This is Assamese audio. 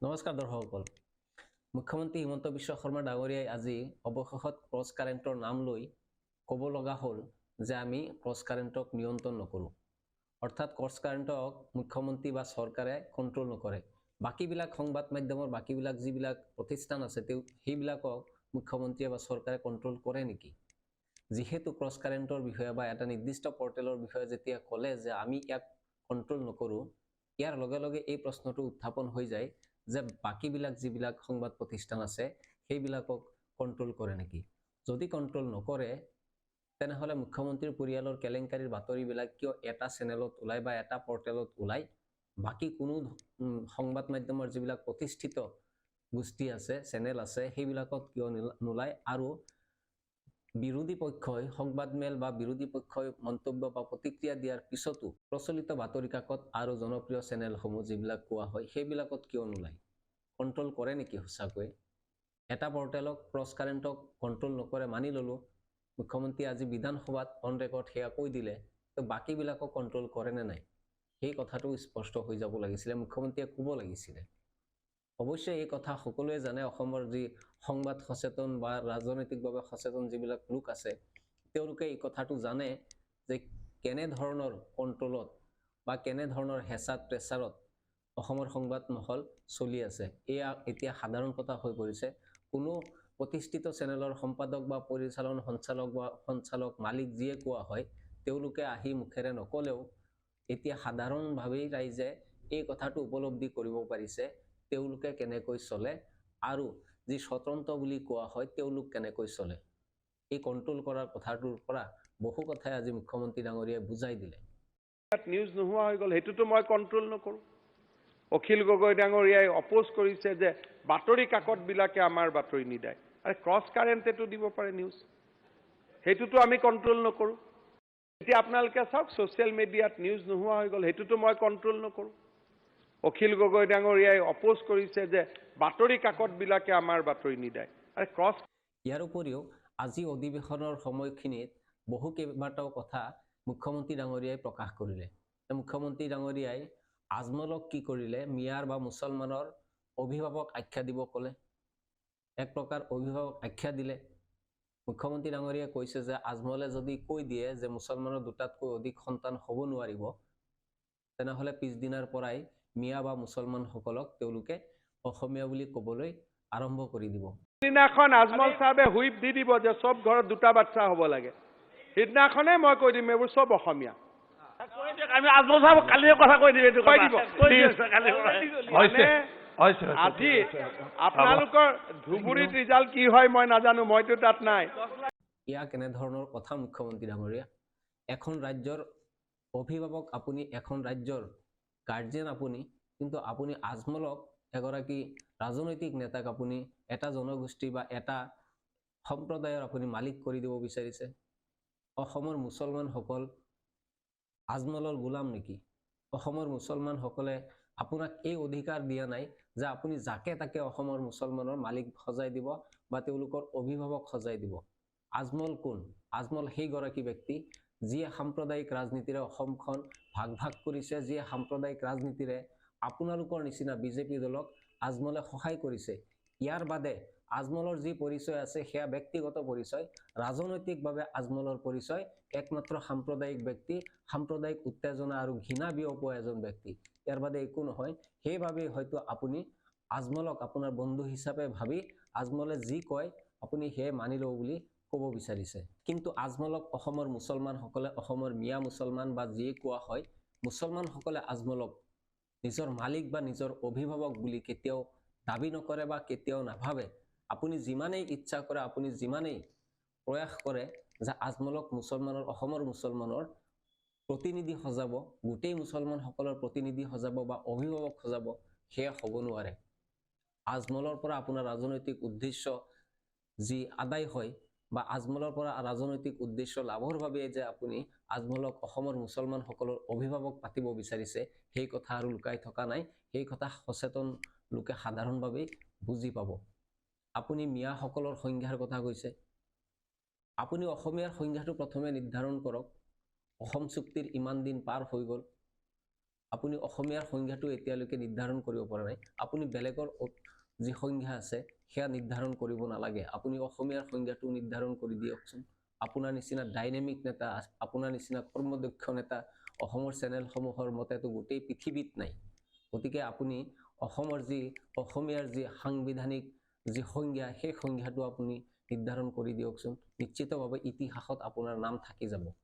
নমস্কাৰ দৰ্শকসকল। মুখ্যমন্ত্ৰী হিমন্ত বিশ্ব শৰ্মা ডাঙৰীয়াই আজি অৱশেষত ক্ৰছ কাৰেণ্টৰ নাম লৈ ক'ব লগা হ'ল যে আমি ক্ৰছ কাৰেণ্টক নিয়ন্ত্ৰণ নকৰোঁ। অৰ্থাৎ ক্ৰছ কাৰেণ্টক মুখ্যমন্ত্ৰী বা চৰকাৰে কণ্ট্ৰল নকৰে। বাকীবিলাক সংবাদ মাধ্যমৰ বাকীবিলাক যিবিলাক প্ৰতিষ্ঠান আছে সেইবিলাকক মুখ্যমন্ত্ৰীয়ে বা চৰকাৰে কণ্ট্ৰল কৰে নেকি? যিহেতু ক্ৰছ কাৰেণ্টৰ বিষয়ে বা এটা নিৰ্দিষ্ট পৰ্টেলৰ বিষয়ে যেতিয়া ক'লে যে আমি ইয়াক কণ্ট্ৰল নকৰোঁ, ইয়াৰ লগে লগে এই প্ৰশ্নটো উত্থাপন হৈ যায় যে বাকীবিলাক যিবিলাক সংবাদ প্ৰতিষ্ঠান আছে সেইবিলাকক কণ্ট্ৰল কৰে নেকি? যদি কণ্ট্ৰল নকৰে তেনেহ'লে মুখ্যমন্ত্ৰীৰ পৰিয়ালৰ কেলেংকাৰীৰ বাতৰিবিলাক কিয় এটা চেনেলত ওলাই বা এটা পৰ্টেলত ওলাই, বাকী কোনো সংবাদ মাধ্যমৰ যিবিলাক প্ৰতিষ্ঠিত গোষ্ঠী আছে, চেনেল আছে, সেইবিলাকত কিয় নোলায়? আৰু বিৰোধী পক্ষই সংবাদমেল বা বিৰোধী পক্ষই মন্তব্য বা প্ৰতিক্ৰিয়া দিয়াৰ পিছতো প্ৰচলিত বাতৰি কাকত আৰু জনপ্ৰিয় চেনেলসমূহ যিবিলাক কোৱা হয় সেইবিলাকত কিয় নোলায়? কণ্ট্ৰল কৰে নেকি সঁচাকৈ? এটা পৰ্টেলক ক্ৰছ কাৰেণ্টক কণ্ট্ৰল নকৰে মানি ল'লোঁ, মুখ্যমন্ত্ৰীয়ে আজি বিধানসভাত অন ৰেকৰ্ড সেয়া কৈ দিলে, তো বাকীবিলাকক কণ্ট্ৰল কৰে নে নাই সেই কথাটো স্পষ্ট হৈ যাব লাগিছিলে, মুখ্যমন্ত্ৰীয়ে ক'ব লাগিছিলে। অৱশ্যে এই কথা সকলোৱে জানে, অসমৰ যি সংবাদ সচেতন বা ৰাজনৈতিকভাৱে সচেতন যিবিলাক লোক আছে তেওঁলোকে এই কথাটো জানে যে কেনেধৰণৰ কণ্ট্ৰলত বা কেনেধৰণৰ হেঁচাত প্ৰেছাৰত অসমৰ সংবাদ মহল চলি আছে। এয়া এতিয়া সাধাৰণ কথা হৈ পৰিছে। কোনো প্ৰতিষ্ঠিত চেনেলৰ সম্পাদক বা পৰিচালন সঞ্চালক মালিক যিয়ে কোৱা হয় তেওঁলোকে আহি মুখেৰে নকলেও এতিয়া সাধাৰণভাৱেই ৰাইজে এই কথাটো উপলব্ধি কৰিব পাৰিছে তেওঁলোকে কেনেকৈ চলে আৰু যি স্বতন্ত্ৰ বুলি কোৱা হয় তেওঁলোক কেনেকৈ চলে। এই কণ্ট্ৰল কৰাৰ কথাটোৰ পৰা বহু কথাই আজি মুখ্যমন্ত্ৰী ডাঙৰীয়াই বুজাই দিলে। নিউজ নোহোৱা হৈ গ'ল, সেইটোতো মই কণ্ট্ৰল নকৰোঁ। অখিল গগৈ ডাঙৰীয়াই অপ'জ কৰিছে যে বাতৰি কাকতবিলাকে আমাৰ বাতৰি নিদায়। আৰে ক্ৰছ কাৰেণ্টেতো দিব পাৰে নিউজ, সেইটোতো আমি কণ্ট্ৰল নকৰোঁ। এতিয়া আপোনালোকে চাওক, ছ'চিয়েল মিডিয়াত নিউজ নোহোৱা হৈ গ'ল, সেইটোতো মই কণ্ট্ৰল নকৰোঁ। অখিল গগৈ ডাঙৰীয়াই অপ'জ কৰিছে যে বাতৰি কাকতবিলাকে আমাৰ বাতৰি নিদায়। আৰে ক্ৰছ ইয়াৰ উপৰিও আজি অধিৱেশনৰ সময়খিনিত বহু কেইবাটাও কথা মুখ্যমন্ত্ৰী ডাঙৰীয়াই প্ৰকাশ কৰিলে। মুখ্যমন্ত্ৰী ডাঙৰীয়াই আজমলক কি কৰিলে? মিয়াৰ বা মুছলমানৰ অভিভাৱক আখ্যা দিব ক'লে। এক প্ৰকাৰ অভিভাৱক আখ্যা দিলে। মুখ্যমন্ত্ৰী ডাঙৰীয়াই কৈছে যে আজমলে যদি কৈ দিয়ে যে মুছলমানৰ দুটাতকৈ অধিক সন্তান হ'ব নোৱাৰিব, তেনেহ'লে পিছদিনাৰ পৰাই মিয়া বা মুছলমানসকলক তেওঁলোকে অসমীয়া বুলি ক'বলৈ আৰম্ভ কৰি দিব। সিদিনাখন আজমল চাহাবে হুইপ দি দিব যে চব ঘৰত দুটা বাচ্চা হ'ব লাগে, সিদিনাখনে মই কৈ দিম এইবোৰ চব অসমীয়া। আমি আজমল চাহাবক কালিয়ে কথা কৈ দিম, এইটো কৈ দিব। আজি আপোনালোকৰ ধুবুৰীত ৰিজাল্ট কি হয় মই নাজানো, মইতো তাত নাই। এয়া কেনেধৰণৰ কথা মুখ্যমন্ত্ৰী ডাঙৰীয়া? এখন ৰাজ্যৰ অভিভাৱক আপুনি, এখন ৰাজ্যৰ গাৰ্জেন আপুনি, কিন্তু আপুনি আজমলক এগৰাকী ৰাজনৈতিক নেতাক আপুনি এটা জনগোষ্ঠী বা এটা সম্প্ৰদায়ৰ আপুনি মালিক কৰি দিব বিচাৰিছে। অসমৰ মুছলমানসকল আজমলৰ গোলাম নেকি? অসমৰ মুছলমানসকলে আপোনাক এই অধিকাৰ দিয়া নাই যে আপুনি যাকে তাকে অসমৰ মুছলমানৰ মালিক সজাই দিব বা তেওঁলোকৰ অভিভাৱক সজাই দিব। আজমল কোন? আজমল সেইগৰাকী ব্যক্তি যিয়ে সাম্প্ৰদায়িক ৰাজনীতিৰে অসমখন ভাগ ভাগ কৰিছে, যিয়ে সাম্প্ৰদায়িক ৰাজনীতিৰে আপোনালোকৰ নিচিনা বিজেপি দলক আজমলে সহায় কৰিছে। ইয়াৰ বাদে আজমলৰ যি পৰিচয় আছে সেয়া ব্যক্তিগত পৰিচয়, ৰাজনৈতিকভাৱে আজমলৰ পৰিচয় একমাত্ৰ সাম্প্ৰদায়িক ব্যক্তি, সাম্প্ৰদায়িক উত্তেজনা আৰু ঘৃণা বিয়পোৱা এজন ব্যক্তি, ইয়াৰ বাদে একো নহয়। সেইবাবেই হয়তো আপুনি আজমলক আপোনাৰ বন্ধু হিচাপে ভাবি আজমলে যি কয় আপুনি সেয়ে মানি লওঁ বুলি ক'ব বিচাৰিছে। কিন্তু আজমলক অসমৰ মুছলমানসকলে, অসমৰ মিয়া মুছলমান বা যিয়ে কোৱা হয়, মুছলমানসকলে আজমলক নিজৰ মালিক বা নিজৰ অভিভাৱক বুলি কেতিয়াও দাবী নকৰে বা কেতিয়াও নাভাবে। আপুনি যিমানেই ইচ্ছা কৰে, আপুনি যিমানেই প্ৰয়াস কৰে যে আজমলক মুছলমানৰ, অসমৰ মুছলমানৰ প্ৰতিনিধি সজাব, গোটেই মুছলমানসকলৰ প্ৰতিনিধি সজাব বা অভিভাৱক সজাব, সেয়া হ'ব নোৱাৰে। আজমলৰ পৰা আপোনাৰ ৰাজনৈতিক উদ্দেশ্য যি আদায় হয় বা আজমলৰ পৰা ৰাজনৈতিক উদ্দেশ্য লাভৰ বাবে যে আপুনি আজমলক অসমৰ মুছলমানসকলৰ অভিভাৱক পাতিব বিচাৰিছে, সেই কথা আৰু লুকাই থকা নাই। সেই কথা সচেতন লোকে সাধাৰণভাৱেই বুজি পাব। আপুনি মিয়াসকলৰ সংজ্ঞাৰ কথা কৈছে, আপুনি অসমীয়াৰ সংজ্ঞাটো প্ৰথমে নিৰ্ধাৰণ কৰক। অসম চুক্তিৰ ইমান দিন পাৰ হৈ গ'ল, আপুনি অসমীয়াৰ সংজ্ঞাটো এতিয়ালৈকে নিৰ্ধাৰণ কৰিব পৰা নাই আপুনি বেলেগৰ যি সংজ্ঞা আছে সেয়া নিৰ্ধাৰণ কৰিব নালাগে আপুনি অসমীয়াৰ সংজ্ঞাটো নিৰ্ধাৰণ কৰি দিয়কচোন আপোনাৰ নিচিনা ডাইনামিক নেতা আপোনাৰ নিচিনা কৰ্মদক্ষ নেতা অসমৰ চেনেলসমূহৰ মতেতো গোটেই পৃথিৱীত নাই গতিকে আপুনি অসমীয়াৰ যি সাংবিধানিক যি সংজ্ঞা সেই সংজ্ঞাটো আপুনি নিৰ্ধাৰণ কৰি দিয়কচোন নিশ্চিতভাৱে ইতিহাসত আপোনাৰ নাম থাকি যাব